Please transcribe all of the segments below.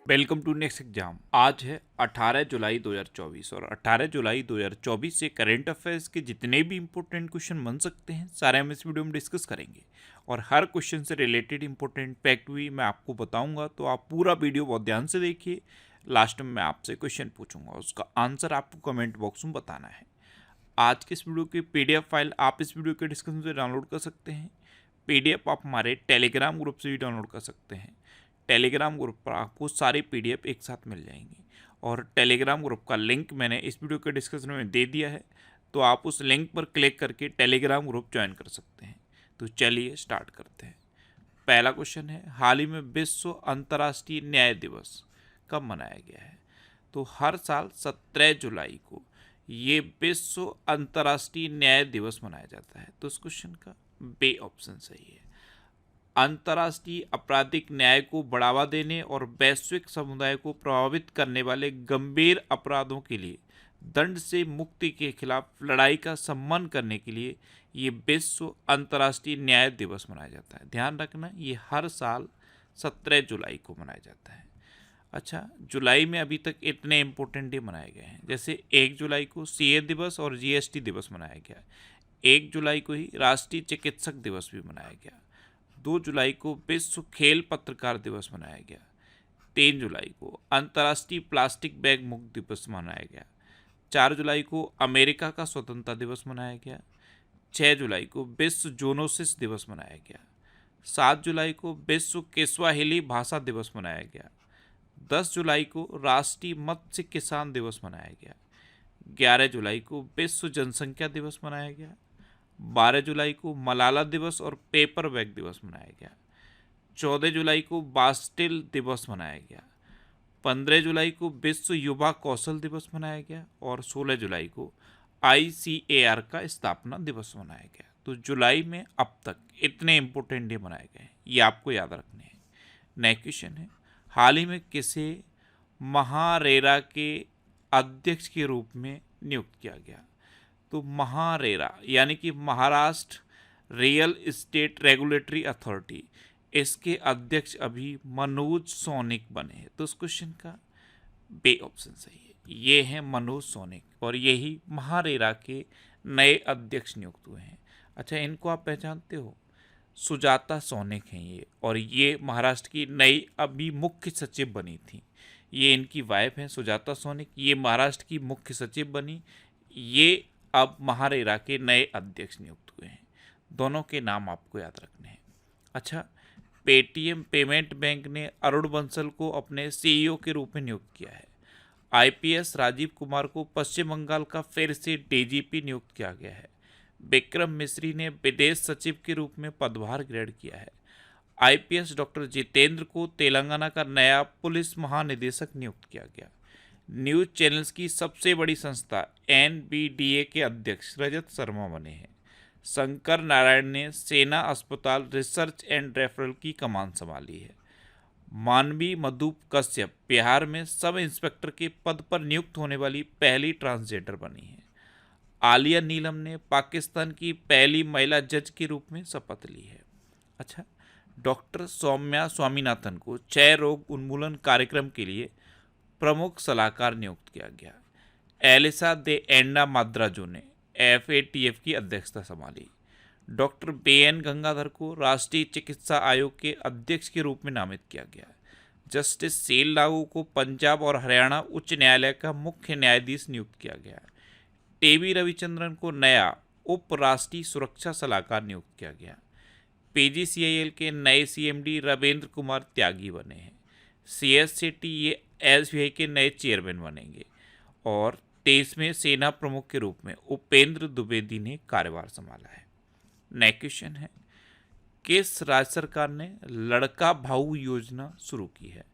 Welcome to next exam. आज है 18 जुलाई 2024 और 18 जुलाई 2024 से करंट अफेयर्स के जितने भी इंपॉर्टेंट क्वेश्चन बन सकते हैं सारे हम इस वीडियो में डिस्कस करेंगे और हर क्वेश्चन से रिलेटेड इंपॉर्टेंट फैक्ट भी मैं आपको बताऊंगा, तो आप पूरा वीडियो बहुत ध्यान से देखिए। लास्ट में मैं आपसे क्वेश्चन पूछूंगा, उसका आंसर आपको कमेंट बॉक्स में बताना है। आज के इस वीडियो की PDF फाइल आप इस वीडियो के डिस्क्रिप्शन से डाउनलोड कर सकते हैं। PDF आप हमारे टेलीग्राम ग्रुप से भी डाउनलोड कर सकते हैं। टेलीग्राम ग्रुप पर आपको सारी PDF एक साथ मिल जाएंगी और टेलीग्राम ग्रुप का लिंक मैंने इस वीडियो के डिस्क्रिप्शन में दे दिया है, तो आप उस लिंक पर क्लिक करके टेलीग्राम ग्रुप ज्वाइन कर सकते हैं। तो चलिए स्टार्ट करते हैं। पहला क्वेश्चन है, हाल ही में विश्व अंतर्राष्ट्रीय न्याय दिवस कब मनाया गया है? तो हर साल 17 जुलाई को ये विश्व अंतर्राष्ट्रीय न्याय दिवस मनाया जाता है। तो इस क्वेश्चन का बी ऑप्शन सही है। अंतर्राष्ट्रीय आपराधिक न्याय को बढ़ावा देने और वैश्विक समुदाय को प्रभावित करने वाले गंभीर अपराधों के लिए दंड से मुक्ति के खिलाफ लड़ाई का सम्मान करने के लिए ये विश्व अंतर्राष्ट्रीय न्याय दिवस मनाया जाता है। ध्यान रखना, ये हर साल 17 जुलाई को मनाया जाता है। अच्छा, जुलाई में अभी तक इतने इम्पोर्टेंट डे मनाए गए हैं, जैसे 1 जुलाई को CA दिवस और GST दिवस मनाया गया। 1 जुलाई को ही राष्ट्रीय चिकित्सक दिवस भी मनाया गया। 2 जुलाई को विश्व खेल पत्रकार दिवस मनाया गया। 3 जुलाई को अंतर्राष्ट्रीय प्लास्टिक बैग मुक्त दिवस मनाया गया। 4 जुलाई को अमेरिका का स्वतंत्रता दिवस मनाया गया। 6 जुलाई को विश्व जोनोसिस दिवस मनाया गया। 7 जुलाई को विश्व किस्वाहिली भाषा दिवस मनाया गया। 10 जुलाई को राष्ट्रीय मत्स्य किसान दिवस मनाया गया। 11 जुलाई को विश्व जनसंख्या दिवस मनाया गया। 12 जुलाई को मलाला दिवस और पेपर बैग दिवस मनाया गया। 14 जुलाई को बास्टिल दिवस मनाया गया। 15 जुलाई को विश्व युवा कौशल दिवस मनाया गया और 16 जुलाई को ICAR का स्थापना दिवस मनाया गया। तो जुलाई में अब तक इतने इम्पोर्टेंट डे मनाए गए हैं, ये आपको याद रखने हैं। नेक्स्ट क्वेश्चन है, हाल ही में किसे महारेरा के अध्यक्ष के रूप में नियुक्त किया गया? तो महारेरा यानी कि Maharashtra real estate regulatory authority, इसके अध्यक्ष अभी मनोज सोनिक बने हैं। तो इस क्वेश्चन का बी ऑप्शन सही है। ये हैं मनोज सोनिक और यही महारेरा के नए अध्यक्ष नियुक्त हुए हैं। अच्छा, इनको आप पहचानते हो? सुजाता सोनिक हैं ये, और ये महाराष्ट्र की नई अभी मुख्य सचिव बनी थी। ये इनकी वाइफ हैं सुजाता सोनिक, ये महाराष्ट्र की मुख्य सचिव बनी। ये अब महारेरा के नए अध्यक्ष नियुक्त हुए हैं। दोनों के नाम आपको याद रखने हैं। अच्छा, पेटीएम पेमेंट बैंक ने अरुण बंसल को अपने CEO के रूप में नियुक्त किया है। IPS राजीव कुमार को पश्चिम बंगाल का फिर से DGP नियुक्त किया गया है। विक्रम मिश्री ने विदेश सचिव के रूप में पदभार ग्रहण किया है। IPS डॉक्टर जितेंद्र को तेलंगाना का नया पुलिस महानिदेशक नियुक्त किया गया। न्यूज चैनल्स की सबसे बड़ी संस्था NBDA के अध्यक्ष रजत शर्मा बने हैं। शंकर नारायण ने सेना अस्पताल रिसर्च एंड रेफरल की कमान संभाली है। मानवी मधु कश्यप बिहार में सब इंस्पेक्टर के पद पर नियुक्त होने वाली पहली ट्रांसजेंडर बनी है। आलिया नीलम ने पाकिस्तान की पहली महिला जज के रूप में शपथ ली है। अच्छा, डॉक्टर सौम्या स्वामीनाथन को क्षय रोग उन्मूलन कार्यक्रम के लिए प्रमुख सलाहकार नियुक्त किया गया। एलिसा दे एंडा माद्राजो ने FATF की अध्यक्षता संभाली। डॉक्टर BN गंगाधर को राष्ट्रीय चिकित्सा आयोग के अध्यक्ष के रूप में नामित किया गया। जस्टिस सेल लागू को पंजाब और हरियाणा उच्च न्यायालय का मुख्य न्यायाधीश नियुक्त किया गया। TB रविचंद्रन को नया उप राष्ट्रीय सुरक्षा सलाहकार नियुक्त किया गया। PGCIL के नए CMD रविंद्र कुमार त्यागी बने हैं। CSCT ये SBI के नए चेयरमैन बनेंगे और 23वें सेना प्रमुख के रूप में उपेंद्र द्विवेदी ने कार्यभार संभाला है। नेक्स्ट क्वेश्चन है, किस राज्य सरकार ने लड़का भाऊ योजना शुरू की है?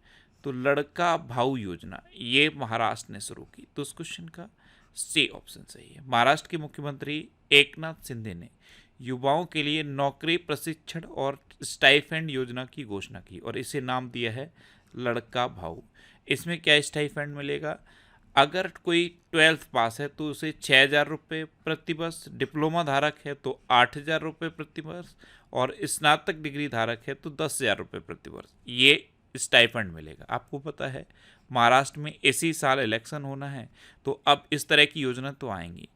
तो लड़का भाऊ योजना ये महाराष्ट्र ने शुरू की। तो इस क्वेश्चन का सी ऑप्शन सही है। महाराष्ट्र के मुख्यमंत्री एकनाथ शिंदे ने युवाओं के लिए नौकरी प्रशिक्षण और स्टाइपेंड योजना की घोषणा की और इसे नाम दिया है लड़का भाऊ। इसमें क्या स्टाइपेंड मिलेगा? अगर कोई 12th पास है तो उसे 6,000 रुपये प्रति वर्ष, डिप्लोमा धारक है तो 8,000 रुपये प्रति वर्ष और स्नातक डिग्री धारक है तो 10,000 रुपये प्रति वर्ष। ये स्टाइपेंड मिलेगा। आपको पता है महाराष्ट्र में इसी साल इलेक्शन होना है, तो अब इस तरह की योजना तो आएंगी।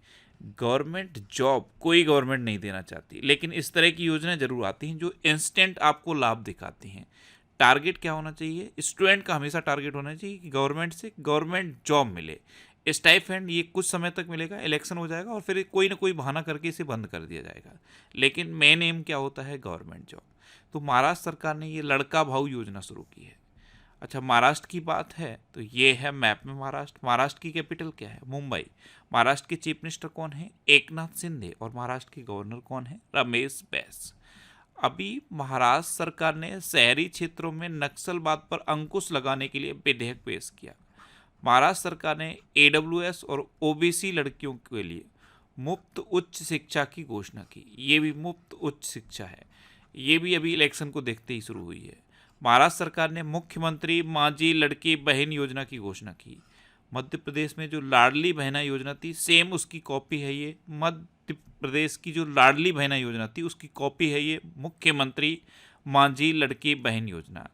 गवर्नमेंट जॉब कोई गवर्नमेंट नहीं देना चाहती, लेकिन इस तरह की योजना जरूर आती हैं जो इंस्टेंट आपको लाभ दिखाती हैं। टारगेट क्या होना चाहिए? स्टूडेंट का हमेशा टारगेट होना चाहिए कि गवर्नमेंट से गवर्नमेंट जॉब मिले। स्टाइपेंड ये कुछ समय तक मिलेगा, इलेक्शन हो जाएगा और फिर कोई ना कोई बहाना करके इसे बंद कर दिया जाएगा, लेकिन मेन एम क्या होता है? Government job. तो महाराष्ट्र सरकार ने ये लड़का भाऊ योजना शुरू की है। अच्छा, महाराष्ट्र की बात है तो ये है मैप में महाराष्ट्र। महाराष्ट्र की कैपिटल क्या है? मुंबई। महाराष्ट्र के चीफ मिनिस्टर कौन है? एकनाथ शिंदे। और महाराष्ट्र के गवर्नर कौन है? रमेश बैस। अभी महाराष्ट्र सरकार ने शहरी क्षेत्रों में नक्सलवाद पर अंकुश लगाने के लिए विधेयक पेश किया। महाराष्ट्र सरकार ने AWS और OBC लड़कियों के लिए मुफ्त उच्च शिक्षा की घोषणा की। ये भी मुफ्त उच्च शिक्षा है, ये भी अभी इलेक्शन को देखते ही शुरू हुई है। महाराष्ट्र सरकार ने मुख्यमंत्री मांझी लड़की बहन योजना की घोषणा की। मध्य प्रदेश में जो लाडली बहना योजना थी, सेम उसकी कॉपी है ये। मध्य प्रदेश की जो लाडली बहना योजना थी उसकी कॉपी है ये मुख्यमंत्री मांझी लड़की बहन योजना।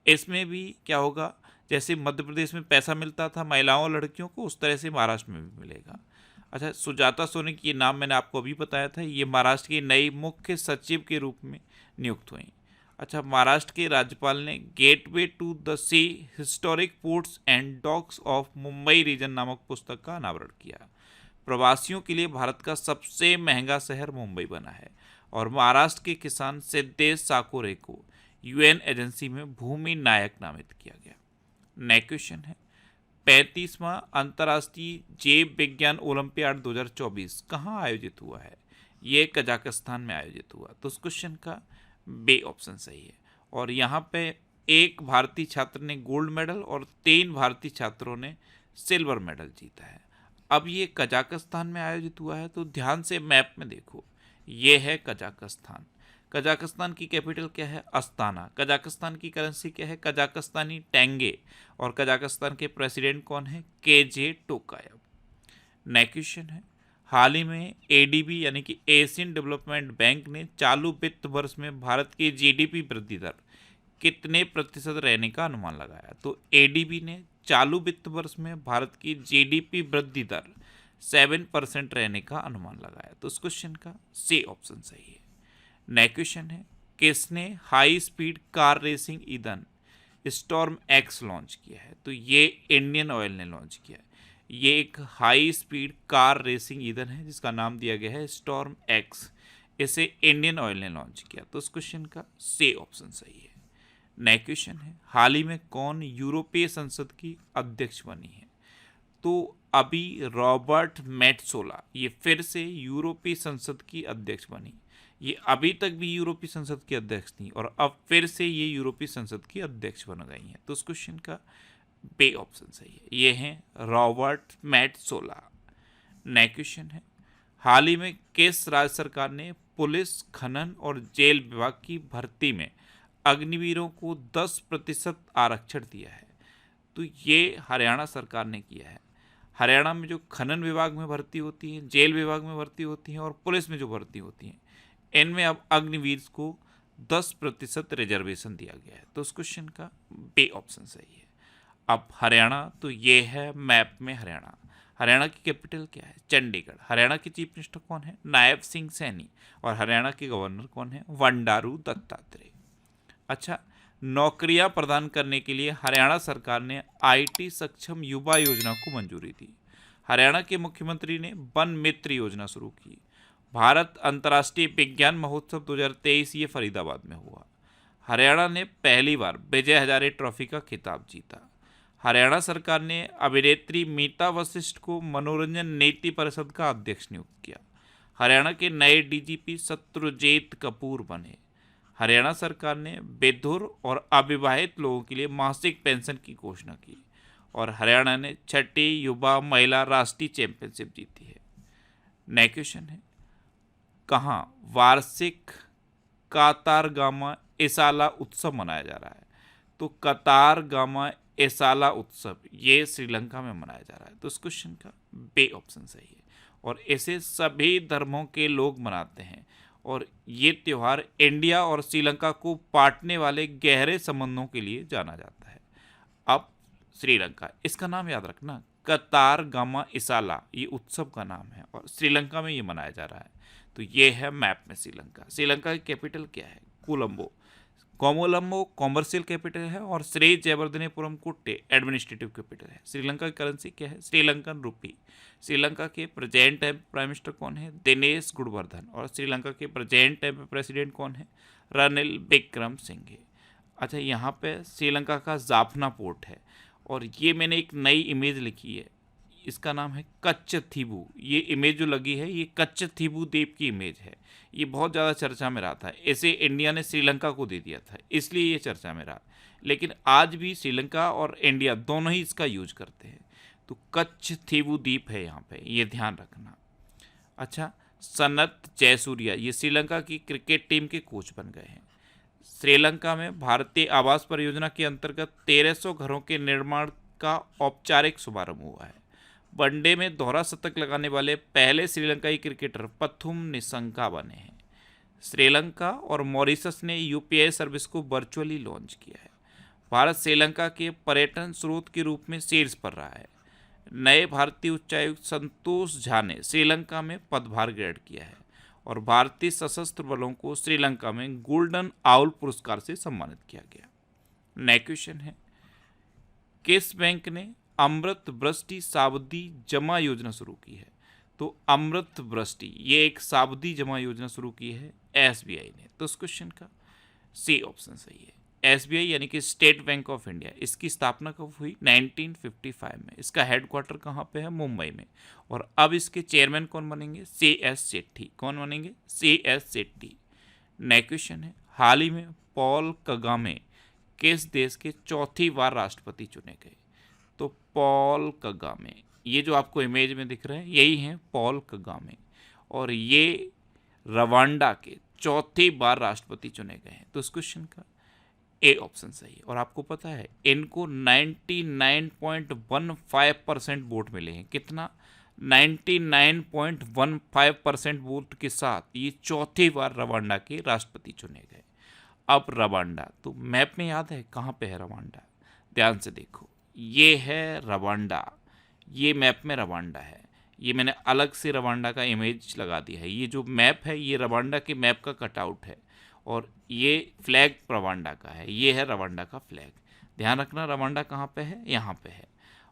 इसमें भी क्या होगा? जैसे मध्य प्रदेश में पैसा मिलता था महिलाओं और लड़कियों को, उस तरह से महाराष्ट्र में भी मिलेगा। अच्छा, सुजाता सोनिक, ये नाम मैंने आपको अभी बताया था, ये महाराष्ट्र की नई मुख्य सचिव के रूप में नियुक्त हुई। अच्छा, महाराष्ट्र के राज्यपाल ने gateway to the sea historic ports and docks of Mumbai region नामक पुस्तक का अनावरण किया। प्रवासियों के लिए भारत का सबसे महंगा शहर मुंबई बना है। और महाराष्ट्र के किसान सिद्धेश साकोरे को UN एजेंसी में भूमि नायक नामित किया गया। नेक्स्ट क्वेश्चन है, 35वां अंतर्राष्ट्रीय जैव विज्ञान ओलंपियाड 2024 कहाँ आयोजित हुआ है? ये कजाकिस्तान में आयोजित हुआ। तो उस क्वेश्चन का बे ऑप्शन सही है। और यहाँ पे एक भारतीय छात्र ने गोल्ड मेडल और 3 भारतीय छात्रों ने सिल्वर मेडल जीता है। अब ये कजाकिस्तान में आयोजित हुआ है, तो ध्यान से मैप में देखो, ये है कजाकिस्तान। कजाकिस्तान की कैपिटल क्या है? अस्ताना। कजाकिस्तान की करेंसी क्या है? कजाकिस्तानी टेंगे। और कजाकिस्तान के प्रेसिडेंट कौन है? KJ टोकायव। नेक्स्ट क्वेश्चन है, हाल ही में ADB यानी कि एशियन डेवलपमेंट बैंक ने चालू वित्त वर्ष में भारत की GDP वृद्धि दर कितने प्रतिशत रहने का अनुमान लगाया? तो ADB ने चालू वित्त वर्ष में भारत की GDP वृद्धि दर 7% रहने का अनुमान लगाया। तो इस क्वेश्चन का सी ऑप्शन सही है। नेक्स्ट क्वेश्चन है, किसने हाई स्पीड कार रेसिंग ईंधन स्टॉर्म X लॉन्च किया है? तो ये इंडियन ऑयल ने लॉन्च किया है। ये एक हाई स्पीड कार रेसिंग ईंधन है जिसका नाम दिया गया है स्टॉर्म X। इसे इंडियन ऑयल ने लॉन्च किया। तो इस क्वेश्चन का सी ऑप्शन सही है। नेक्स्ट क्वेश्चन है, हाल ही में कौन यूरोपीय संसद की अध्यक्ष बनी है? तो अभी रॉबर्ट मेट्सोला ये फिर से यूरोपीय संसद की अध्यक्ष बनी। ये अभी तक भी यूरोपीय संसद की अध्यक्ष थी और अब फिर से ये यूरोपीय संसद की अध्यक्ष बन गई हैं। तो उस क्वेश्चन का बे ऑप्शन सही है। ये हैं रॉबर्ट मेट्सोला। नेक्स्ट क्वेश्चन है, हाल ही में किस राज्य सरकार ने पुलिस, खनन और जेल विभाग की भर्ती में अग्निवीरों को 10% आरक्षण दिया है? तो ये हरियाणा सरकार ने किया है। हरियाणा में जो खनन विभाग में भर्ती होती है, जेल विभाग में भर्ती होती है और पुलिस में जो भर्ती होती है, इनमें अब अग्निवीर को 10% रिजर्वेशन दिया गया है। तो उस क्वेश्चन का बे ऑप्शन सही है। अब हरियाणा, तो ये है मैप में हरियाणा। हरियाणा की कैपिटल क्या है? चंडीगढ़। हरियाणा के चीफ मिनिस्टर कौन है? नायब सिंह सैनी। और हरियाणा के गवर्नर कौन है? बंडारू दत्तात्रेय। अच्छा, नौकरियां प्रदान करने के लिए हरियाणा सरकार ने IT सक्षम युवा योजना को मंजूरी दी। हरियाणा के मुख्यमंत्री ने वन मित्र योजना शुरू की। भारत अंतर्राष्ट्रीय विज्ञान महोत्सव 2023 ये फरीदाबाद में हुआ। हरियाणा ने पहली बार विजय हजारे ट्रॉफी का खिताब जीता। हरियाणा सरकार ने अभिनेत्री मीता वशिष्ठ को मनोरंजन नीति परिषद का अध्यक्ष नियुक्त किया। हरियाणा के नए DGP शत्रुजीत कपूर बने। हरियाणा सरकार ने विधुर और अविवाहित लोगों के लिए मासिक पेंशन की घोषणा की। और हरियाणा ने 6ठी युवा महिला राष्ट्रीय चैंपियनशिप जीती है। नेक्स्ट क्वेश्चन है, कहाँ वार्षिक कातारगामा एसाला उत्सव मनाया जा रहा है? तो कतारगामा एसाला उत्सव ये श्रीलंका में मनाया जा रहा है। तो इस क्वेश्चन का बे ऑप्शन सही है। और इसे सभी धर्मों के लोग मनाते हैं और ये त्यौहार इंडिया और श्रीलंका को बांटने वाले गहरे संबंधों के लिए जाना जाता है। अब श्रीलंका, इसका नाम याद रखना, कतार गामा इसाला ये उत्सव का नाम है और श्रीलंका में ये मनाया जा रहा है। तो ये है मैप में श्रीलंका। श्रीलंका की कैपिटल क्या है? कोलंबो। कोलंबो कॉमर्शियल कैपिटल है और श्री जयवर्धनेपुरम कुट्टे एडमिनिस्ट्रेटिव कैपिटल है। श्रीलंका की करेंसी क्या है? श्रीलंकन रुपी। श्रीलंका के प्रेजेंट टाइम प्राइम मिनिस्टर कौन है? दिनेश गुणवर्धन। और श्रीलंका के प्रेजेंट टाइम प्रेसिडेंट कौन है? रनिल विक्रमसिंघे। अच्छा, यहाँ पे श्रीलंका का जाफना पोर्ट है और ये मैंने एक नई इमेज लिखी है, इसका नाम है कच्छथीबू। ये इमेज जो लगी है ये कच्छथीबू द्वीप की इमेज है। ये बहुत ज़्यादा चर्चा में रहा था, इसे इंडिया ने श्रीलंका को दे दिया था, इसलिए ये चर्चा में रहा। लेकिन आज भी श्रीलंका और इंडिया दोनों ही इसका यूज करते हैं। तो कच्छथीबू द्वीप है यहाँ पे, ये ध्यान रखना। अच्छा, सनत जयसूर्या ये श्रीलंका की क्रिकेट टीम के कोच बन गए हैं। श्रीलंका में भारतीय आवास परियोजना के अंतर्गत 1300 घरों के निर्माण का औपचारिक शुभारंभ हुआ है। वनडे में दोहरा शतक लगाने वाले पहले श्रीलंकाई क्रिकेटर पथुम निशंका बने हैं। श्रीलंका और मॉरिशस ने यूपीआई सर्विस को वर्चुअली लॉन्च किया है। भारत श्रीलंका के पर्यटन स्रोत के रूप में शीर्ष पर रहा है। नए भारतीय उच्चायुक्त संतोष झा ने श्रीलंका में पदभार ग्रहण किया है और भारतीय सशस्त्र बलों को श्रीलंका में गोल्डन आउल पुरस्कार से सम्मानित किया गया। नेक्स्ट क्वेश्चन है, किस बैंक ने अमृत वृष्टि सावधि जमा योजना शुरू की है? तो अमृत वृष्टि ये एक सावधि जमा योजना शुरू की है एसबीआई ने। तो इस क्वेश्चन का सी ऑप्शन सही है। एसबीआई यानी कि स्टेट बैंक ऑफ इंडिया, इसकी स्थापना कब हुई? 1955 में। इसका हेडक्वार्टर कहाँ पे है? मुंबई में। और अब इसके चेयरमैन कौन बनेंगे? C S Setty. कौन बनेंगे? C S Setty. Next question है, हाल ही में पॉल कगामे किस देश के चौथी बार राष्ट्रपति चुने गए? तो पॉल कगामे, ये जो आपको इमेज में दिख रहे हैं यही हैं पॉल कगामे और ये रवांडा के चौथी बार राष्ट्रपति चुने गए हैं। तो इस क्वेश्चन का ए ऑप्शन सही है। और आपको पता है इनको 99.15% वोट मिले हैं। कितना? 99.15% वोट के साथ ये चौथी बार रवांडा के राष्ट्रपति चुने गए। अब रवांडा, तो मैप में याद है कहाँ पे है रवांडा? ध्यान से देखो, ये है रवांडा, ये मैप में रवांडा है। ये मैंने अलग से रवांडा का इमेज लगा दिया है। ये जो मैप है ये रवांडा के मैप का कटआउट है और ये फ्लैग रवांडा का है। ये है रवांडा का फ्लैग। ध्यान रखना रवांडा कहाँ पे है? यहाँ पे है।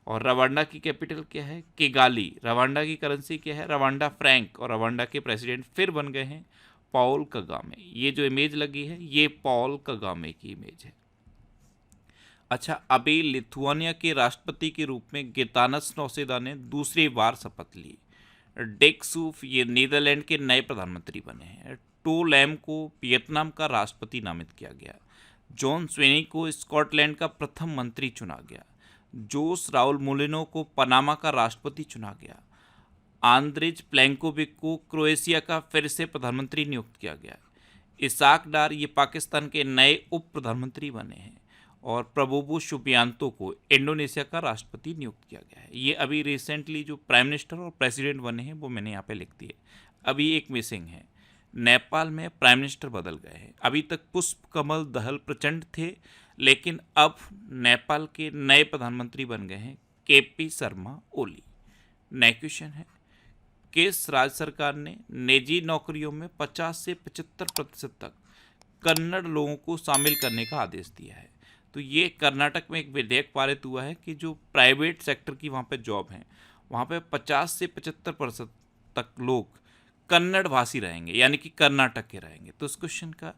और रवांडा की कैपिटल क्या है? किगाली। रवांडा की करेंसी क्या है? Rwanda Frank. और रवांडा के प्रेसिडेंट फिर बन गए हैं पॉल कगामे। ये जो इमेज लगी है ये पॉल कगामे की इमेज है। अच्छा, अभी लिथुआनिया के राष्ट्रपति के रूप में गितानस नौसेदा ने दूसरी बार शपथ ली। डिक सूफ ये नीदरलैंड के नए प्रधानमंत्री बने हैं। टो लैम को वियतनाम का राष्ट्रपति नामित किया गया। जॉन स्वेनी को स्कॉटलैंड का प्रथम मंत्री चुना गया। जोस राउल मोलिनो को पनामा का राष्ट्रपति चुना गया। आंद्रेज प्लेंकोविक को क्रोएशिया का फिर से प्रधानमंत्री नियुक्त किया गया। इसाक डार ये पाकिस्तान के नए उप प्रधानमंत्री बने हैं। और प्रबोवो सुबियांतो को इंडोनेशिया का राष्ट्रपति नियुक्त किया गया है। ये अभी रिसेंटली जो प्राइम मिनिस्टर और प्रेसिडेंट बने हैं वो मैंने यहाँ पे लिख दिए। अभी एक मिसिंग है, नेपाल में प्राइम मिनिस्टर बदल गए हैं। अभी तक पुष्प कमल दहल प्रचंड थे, लेकिन अब नेपाल के नए प्रधानमंत्री बन गए हैं KP Sharma Oli. Next question है, किस राज्य सरकार ने निजी नौकरियों में 50 से 75% तक कन्नड़ लोगों को शामिल करने का आदेश दिया है? तो ये कर्नाटक में एक विधेयक पारित हुआ है कि जो प्राइवेट सेक्टर की वहाँ पे जॉब हैं वहाँ पे 50 से 75% तक लोग कन्नड़ भाषी रहेंगे, यानी कि कर्नाटक के रहेंगे। तो इस क्वेश्चन का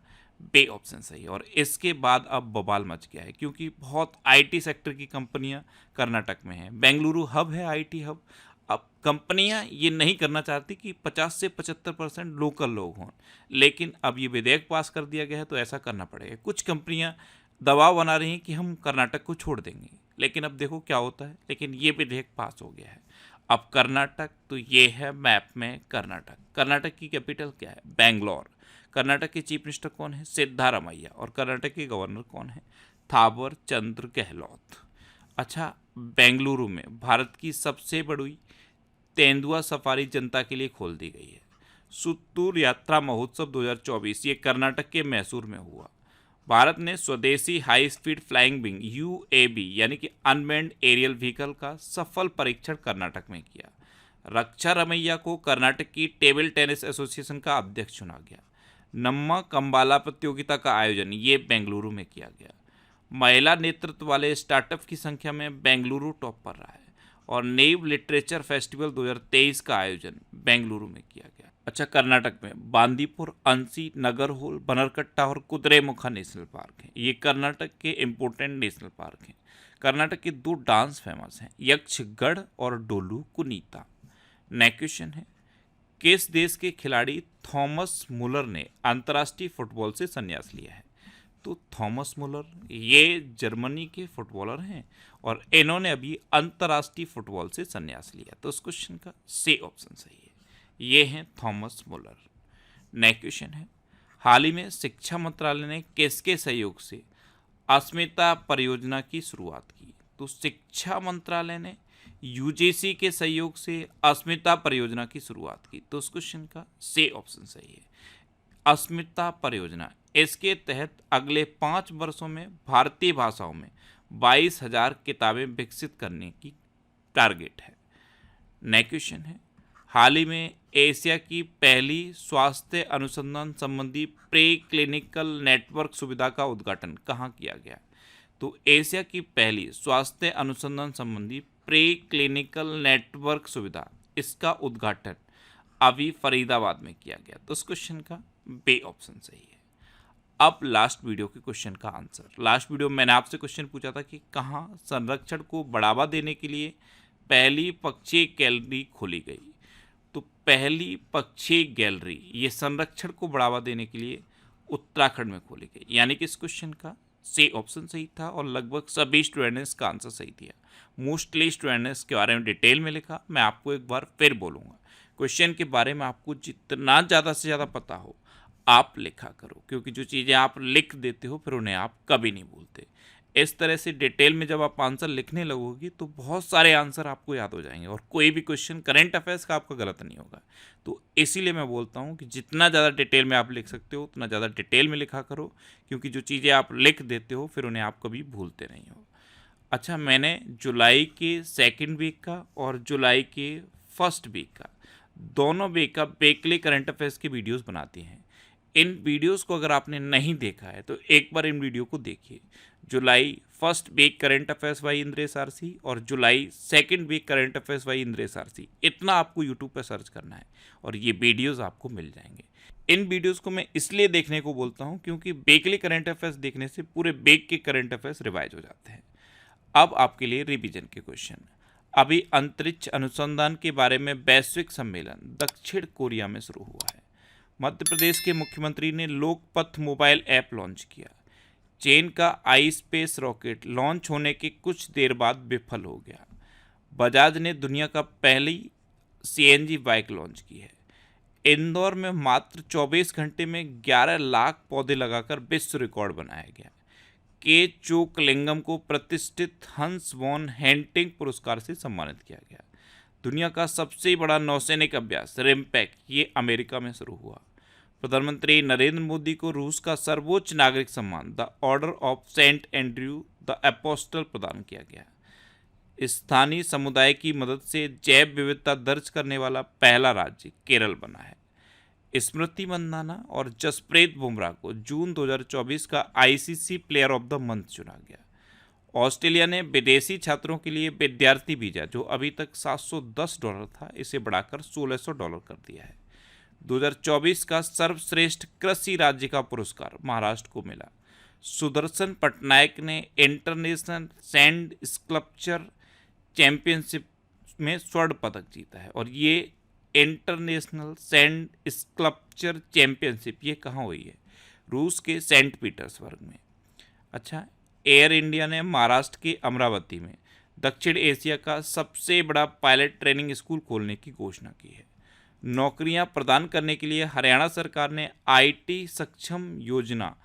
बे ऑप्शन सही है। और इसके बाद अब बवाल मच गया है क्योंकि बहुत आईटी सेक्टर की कंपनियां कर्नाटक में हैं। बेंगलुरु हब है आईटी हब। अब कंपनियां ये नहीं करना चाहती कि 50 से 75% लोकल लोग हों, लेकिन अब ये विधेयक पास कर दिया गया है तो ऐसा करना पड़ेगा। कुछ कंपनियां दबाव बना रही हैं कि हम कर्नाटक को छोड़ देंगे, लेकिन अब देखो क्या होता है। लेकिन ये विधेयक पास हो गया है। अब कर्नाटक, तो ये है मैप में कर्नाटक। कर्नाटक की कैपिटल क्या है? बेंगलोर। कर्नाटक के चीफ मिनिस्टर कौन है? सिद्धारमैया। और कर्नाटक के गवर्नर कौन है? थावर चंद्र गहलोत। अच्छा, बेंगलुरु में भारत की सबसे बड़ी तेंदुआ सफारी जनता के लिए खोल दी गई है। सुत्तूर यात्रा महोत्सव 2024 ये कर्नाटक के मैसूर में हुआ। भारत ने स्वदेशी high speed flying wing UAV यानी कि अनमैन्ड एरियल व्हीकल का सफल परीक्षण कर्नाटक में किया। रक्षा रमैया को कर्नाटक की टेबल टेनिस एसोसिएशन का अध्यक्ष चुना गया। नम्मा कंबाला प्रतियोगिता का आयोजन ये बेंगलुरु में किया गया। महिला नेतृत्व वाले स्टार्टअप की संख्या में बेंगलुरु टॉप पर रहा है। और नेव लिटरेचर फेस्टिवल 2023 का आयोजन बेंगलुरु में किया गया। अच्छा, कर्नाटक में बांदीपुर, अंसी, नगरहोल, बनरकट्टा और कुद्रेमुखा नेशनल पार्क हैं। ये कर्नाटक के इम्पोर्टेंट नेशनल पार्क हैं। कर्नाटक के 2 डांस फेमस हैं, यक्षगढ़ और डोलू कुनीता। नेक्स्ट क्वेश्चन है, किस देश के खिलाड़ी थॉमस मुलर ने अंतर्राष्ट्रीय फुटबॉल से संन्यास लिया है? तो थॉमस मुलर ये जर्मनी के फुटबॉलर हैं और इन्होंने अभी अंतर्राष्ट्रीय फुटबॉल से संन्यास लिया। तो उस क्वेश्चन का सी ऑप्शन सही है, ये हैं थॉमस मुलर। नेक्स्ट क्वेश्चन है, हाल ही में शिक्षा मंत्रालय ने किसके सहयोग से अस्मिता परियोजना की शुरुआत की? तो शिक्षा मंत्रालय ने यूजीसी के सहयोग से अस्मिता परियोजना की शुरुआत की। तो उस क्वेश्चन का सी ऑप्शन सही है, अस्मिता परियोजना। इसके तहत अगले 5 वर्षों में भारतीय भाषाओं में 22,000 किताबें विकसित करने की टारगेट है। नेक्स्ट क्वेश्चन है, हाल ही में एशिया की पहली स्वास्थ्य अनुसंधान संबंधी प्री क्लिनिकल नेटवर्क सुविधा का उद्घाटन कहाँ किया गया? तो एशिया की पहली स्वास्थ्य अनुसंधान संबंधी प्री क्लिनिकल नेटवर्क सुविधा, इसका उद्घाटन अभी फरीदाबाद में किया गया। तो इस क्वेश्चन का बी ऑप्शन सही है। अब लास्ट वीडियो के क्वेश्चन का आंसर। लास्ट वीडियो में मैंने आपसे क्वेश्चन पूछा था कि कहाँ संरक्षण को बढ़ावा देने के लिए पहली पक्षी गैलरी खोली गई? तो पहली पक्षी गैलरी ये संरक्षण को बढ़ावा देने के लिए उत्तराखंड में खोली गई, यानी कि इस क्वेश्चन का सी ऑप्शन सही था और लगभग सभी स्टूडेंट्स ने इसका आंसर सही दिया। मोस्टली स्टूडेंट्स ने इसके बारे में डिटेल में लिखा। मैं आपको एक बार फिर बोलूँगा, क्वेश्चन के बारे में आपको जितना ज़्यादा से ज़्यादा पता हो आप लिखा करो, क्योंकि जो चीज़ें आप लिख देते हो फिर उन्हें आप कभी नहीं भूलते। इस तरह से डिटेल में जब आप आंसर लिखने लगोगी तो बहुत सारे आंसर आपको याद हो जाएंगे और कोई भी क्वेश्चन करंट अफेयर्स का आपका गलत नहीं होगा। तो इसीलिए मैं बोलता हूँ कि जितना ज़्यादा डिटेल में आप लिख सकते हो उतना ज़्यादा डिटेल में लिखा करो, क्योंकि जो चीज़ें आप लिख देते हो फिर उन्हें आप कभी भूलते नहीं हो। अच्छा, मैंने जुलाई के 2nd वीक का और जुलाई के 1st वीक का दोनों वीक का वीकली करंट अफेयर्स की वीडियोस बनाती हैं। इन वीडियोस को अगर आपने नहीं देखा है तो एक बार इन वीडियो को देखिए। जुलाई 1st week current affairs by Indresh RC और जुलाई 2nd week current affairs by Indresh RC, इतना आपको यूट्यूब पर सर्च करना है और ये वीडियोस आपको मिल जाएंगे। इन वीडियोस को मैं इसलिए देखने को बोलता हूँ क्योंकि वीकली करंट अफेयर्स देखने से पूरे वीक के करंट अफेयर्स रिवाइज हो जाते हैं। अब आपके लिए रिवीजन के क्वेश्चन। अभी अंतरिक्ष अनुसंधान के बारे में वैश्विक सम्मेलन दक्षिण कोरिया में शुरू हुआ है। मध्य प्रदेश के मुख्यमंत्री ने लोकपथ मोबाइल ऐप लॉन्च किया। चीन का आई स्पेस रॉकेट लॉन्च होने के कुछ देर बाद विफल हो गया। बजाज ने दुनिया का पहली सीएनजी बाइक लॉन्च की है। इंदौर में मात्र 24 घंटे में 11 लाख पौधे लगाकर विश्व रिकॉर्ड बनाया गया। के चोकलिंगम को प्रतिष्ठित हंस वॉन हेंटिंग पुरस्कार से सम्मानित किया गया। दुनिया का सबसे बड़ा नौसैनिक अभ्यास रिमपैक ये अमेरिका में शुरू हुआ। प्रधानमंत्री नरेंद्र मोदी को रूस का सर्वोच्च नागरिक सम्मान the Order of Saint Andrew the Apostle प्रदान किया गया। स्थानीय समुदाय की मदद से जैव विविधता दर्ज करने वाला पहला राज्य केरल बना है। स्मृति मंदाना और जसप्रीत बुमराह को जून 2024 का ICC player of the month चुना गया। ऑस्ट्रेलिया ने विदेशी छात्रों के लिए विद्यार्थी वीजा जो अभी तक $710 था, इसे बढ़ाकर $1600 कर दिया है। 2024 का सर्वश्रेष्ठ कृषि राज्य का पुरस्कार महाराष्ट्र को मिला। सुदर्शन पटनायक ने इंटरनेशनल सैंड स्कल्पचर चैंपियनशिप में स्वर्ण पदक जीता है। और ये इंटरनेशनल सैंड स्कल्पचर चैंपियनशिप ये कहाँ हुई है? रूस के सेंट पीटर्सबर्ग में। अच्छा, एयर इंडिया ने महाराष्ट्र के अमरावती में दक्षिण एशिया का सबसे बड़ा पायलट ट्रेनिंग स्कूल खोलने की घोषणा की है। नौकरियां प्रदान करने के लिए हरियाणा सरकार ने आईटी सक्षम योजना,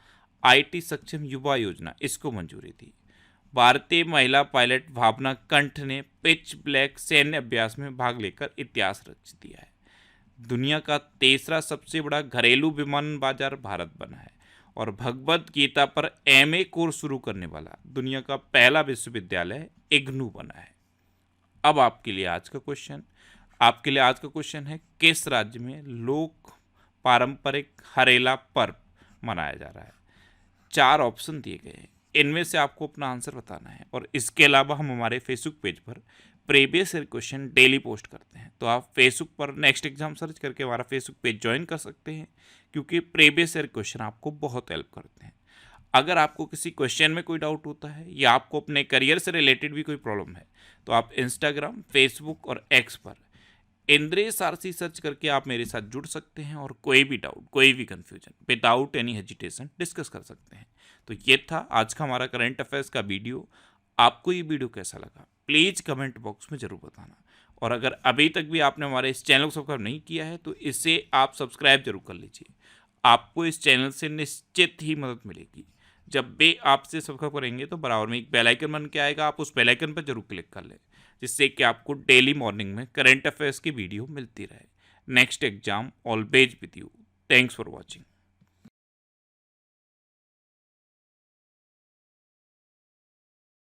आईटी सक्षम युवा योजना, इसको मंजूरी दी। भारतीय महिला पायलट भावना कंठ ने पिच ब्लैक सैन्य अभ्यास में भाग लेकर इतिहास रच दिया है। दुनिया का तीसरा सबसे बड़ा घरेलू विमान बाजार भारत बना है। और भगवत गीता पर एमए कोर्स शुरू करने वाला दुनिया का पहला विश्वविद्यालय इग्नू बना है। अब आपके लिए आज का क्वेश्चन है, किस राज्य में लोक पारंपरिक हरेला पर्व मनाया जा रहा है? 4 ऑप्शन दिए गए हैं, इनमें से आपको अपना आंसर बताना है। और इसके अलावा हम हमारे फेसबुक पेज पर previous year question daily post करते हैं, तो आप फेसबुक पर नेक्स्ट एग्जाम सर्च करके हमारा फेसबुक पेज ज्वाइन कर सकते हैं, क्योंकि प्रीवियस ईयर क्वेश्चन आपको बहुत हेल्प करते हैं। अगर आपको किसी क्वेश्चन में कोई डाउट होता है या आपको अपने करियर से रिलेटेड भी कोई प्रॉब्लम है, तो आप इंस्टाग्राम, फेसबुक और एक्स पर इंद्रेश आरसी सर्च करके आप मेरे साथ जुड़ सकते हैं और कोई भी डाउट, कोई भी confusion without any hesitation discuss कर सकते हैं। तो ये था आज का हमारा करंट अफेयर्स का वीडियो। आपको ये वीडियो कैसा लगा प्लीज़ कमेंट बॉक्स में ज़रूर बताना। और अगर अभी तक भी आपने हमारे इस चैनल को सब्सक्राइब नहीं किया है तो इसे आप सब्सक्राइब जरूर कर लीजिए। आपको इस चैनल से निश्चित ही मदद मिलेगी। जब भी आपसे सब्सक्राइब करेंगे तो बराबर में एक बेल आइकन बन के आएगा, आप उस बेल आइकन पर जरूर क्लिक कर लें, जिससे कि आपको डेली मॉर्निंग में करंट अफेयर्स की वीडियो मिलती रहे। Next exam always with you. Thanks for watching.